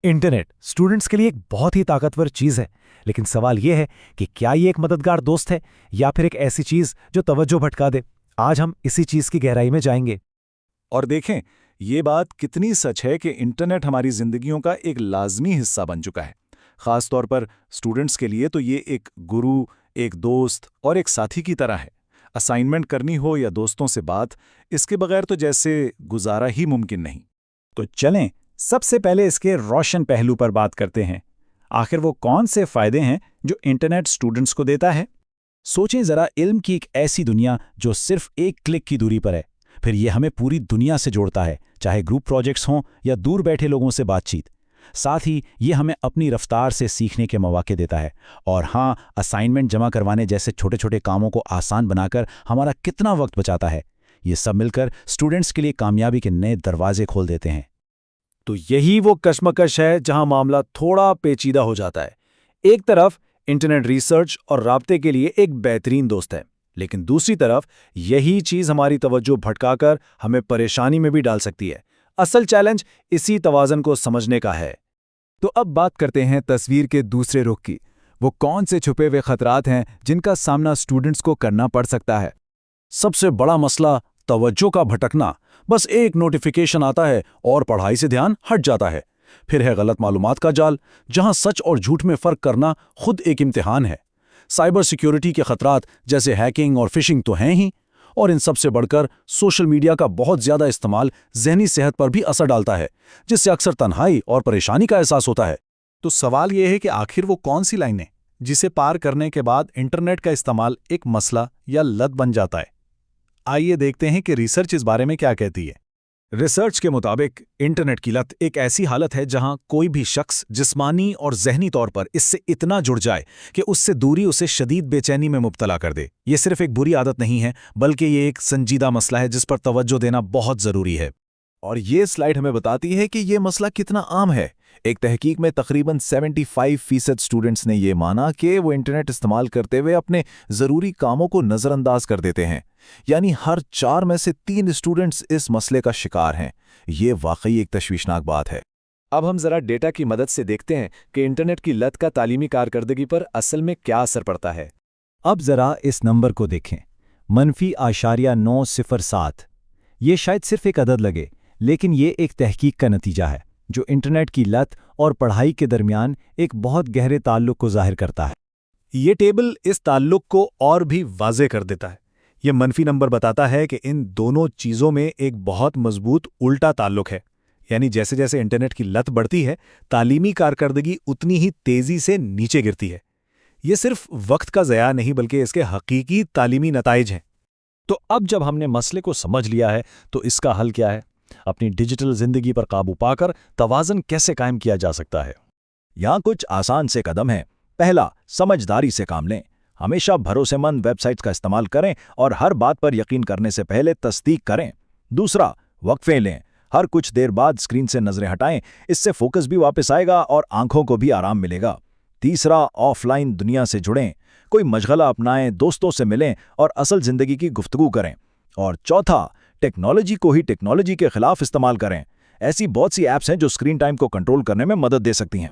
Internet students के लिए एक बहुत ही ताकतवर चीज़ है, लेकिन सवाल यह है कि क्या ये एक मददगार दोस्त है या फिर एक ऐसी चीज़ जो तवज्जो भटका दे। आज हम इसी चीज़ की गहराई में जाएंगे। और देखें, ये बात कितनी सच है कि इंटरनेट हमारी जिंदगियों का एक लाजमी हिस्सा बन चुका है। खास तौर पर स्टूडेंट्स के लिए तो ये एक गुरु, एक दोस्त और एक साथी की तरह है। असाइनमेंट करनी हो या दोस्तों से बात, इसके बगैर तो जैसे गुजारा ही मुमकिन नहीं। तो चलें सबसे पहले इसके रोशन पहलू पर बात करते हैं। आखिर वो कौन से फायदे हैं जो इंटरनेट स्टूडेंट्स को देता है। सोचें जरा, इल्म की एक ऐसी दुनिया जो सिर्फ एक क्लिक की दूरी पर है। फिर ये हमें पूरी दुनिया से जोड़ता है, चाहे ग्रुप प्रोजेक्ट्स हों या दूर बैठे लोगों से बातचीत। साथ ही ये हमें अपनी रफ्तार से सीखने के मौके देता है। और हाँ, असाइनमेंट जमा करवाने जैसे छोटे छोटे कामों को आसान बनाकर हमारा कितना वक्त बचाता है। ये सब मिलकर स्टूडेंट्स के लिए कामयाबी के नए दरवाजे खोल देते हैं। तो यही वो कश्मकश है जहां मामला थोड़ा पेचीदा हो जाता है। एक तरफ इंटरनेट रिसर्च और राब्ते के लिए एक बेहतरीन दोस्त है, लेकिन दूसरी तरफ यही चीज़ हमारी तवज्जो भटकाकर हमें परेशानी में भी डाल सकती है। असल चैलेंज इसी तवाज़न को समझने का है। तो अब बात करते हैं तस्वीर के दूसरे रुख की। वो कौन से छुपे हुए खतरात हैं जिनका सामना स्टूडेंट्स को करना पड़ सकता है। सबसे बड़ा मसला तवज्जो का भटकना। बस एक नोटिफिकेशन आता है और पढ़ाई से ध्यान हट जाता है। फिर है गलत मालूमात का जाल, जहां सच और झूठ में फ़र्क करना खुद एक इम्तिहान है। साइबर सिक्योरिटी के खतरात जैसे हैकिंग और फिशिंग तो हैं ही, और इन सबसे बढ़कर सोशल मीडिया का बहुत ज़्यादा इस्तेमाल ज़हनी सेहत पर भी असर डालता है, जिससे अक्सर तन्हाई और परेशानी का एहसास होता है। तो सवाल यह है कि आखिर वो कौन सी लाइन है जिसे पार करने के बाद इंटरनेट का इस्तेमाल एक मसला या लत बन जाता है। आइए देखते हैं कि रिसर्च इस बारे में क्या कहती है। रिसर्च के मुताबिक इंटरनेट की लत एक ऐसी हालत है जहां कोई भी शख्स जिस्मानी और ज़हनी तौर पर इससे इतना जुड़ जाए कि उससे दूरी उसे शदीद बेचैनी में मुब्तला कर दे। ये सिर्फ एक बुरी आदत नहीं है, बल्कि ये एक संजीदा मसला है जिस पर तवज्जो देना बहुत ज़रूरी है। और ये स्लाइड हमें बताती है कि ये मसला कितना आम है। एक तहकीक में तकरीबन 75% स्टूडेंट्स ने ये माना कि वो इंटरनेट इस्तेमाल करते हुए अपने ज़रूरी कामों को नज़रअंदाज कर देते हैं। यानी हर 4 में से 3 स्टूडेंट्स इस मसले का शिकार हैं। ये वाकई एक तशवीशनाक बात है। अब हम ज़रा डेटा की मदद से देखते हैं कि इंटरनेट की लत का तालीमी कारकर्दगी पर असल में क्या असर पड़ता है। अब जरा इस नंबर को देखें, -907। ये शायद सिर्फ एक अदद लगे, लेकिन ये एक तहकीक का नतीजा है जो इंटरनेट की लत और पढ़ाई के दरमियान एक बहुत गहरे ताल्लुक को जाहिर करता है। ये टेबल इस ताल्लुक को और भी वाज़े कर देता है। ये मनफी नंबर बताता है कि इन दोनों चीज़ों में एक बहुत मजबूत उल्टा ताल्लुक है। यानी जैसे जैसे इंटरनेट की लत बढ़ती है, तालीमी कारकर्दगी उतनी ही तेज़ी से नीचे गिरती है। ये सिर्फ वक्त का ज़या नहीं, बल्कि इसके हकीकी तालीमी नताइज हैं। तो अब जब हमने मसले को समझ लिया है, तो इसका हल क्या है? अपनी डिजिटल ज़िंदगी पर काबू पाकर तवाज़न कैसे कायम किया जा सकता है? यहाँ कुछ आसान से कदम हैं। पहला, समझदारी से काम लें। हमेशा भरोसेमंद वेबसाइट्स का इस्तेमाल करें और हर बात पर यकीन करने से पहले तस्दीक करें। दूसरा, वक्फे लें। हर कुछ देर बाद स्क्रीन से नजरें हटाएं, इससे फोकस भी वापस आएगा और आंखों को भी आराम मिलेगा। तीसरा, ऑफलाइन दुनिया से जुड़ें। कोई मशगला अपनाएं, दोस्तों से मिलें और असल जिंदगी की गुफ्तगू करें। और चौथा, टेक्नोलॉजी को ही टेक्नोलॉजी के खिलाफ इस्तेमाल करें। ऐसी बहुत सी ऐप्स हैं जो स्क्रीन टाइम को कंट्रोल करने में मदद दे सकती हैं।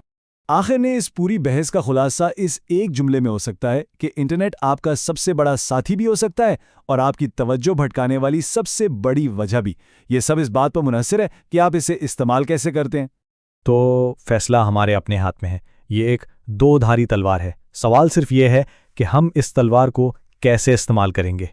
आखिर में इस पूरी बहस का खुलासा इस एक जुमले में हो सकता है कि इंटरनेट आपका सबसे बड़ा साथी भी हो सकता है और आपकी तवज्जो भटकाने वाली सबसे बड़ी वजह भी। ये सब इस बात पर मुनहसर है कि आप इसे इस्तेमाल कैसे करते हैं। तो फैसला हमारे अपने हाथ में है। ये एक दो धारी तलवार है। सवाल सिर्फ ये है कि हम इस तलवार को कैसे इस्तेमाल करेंगे।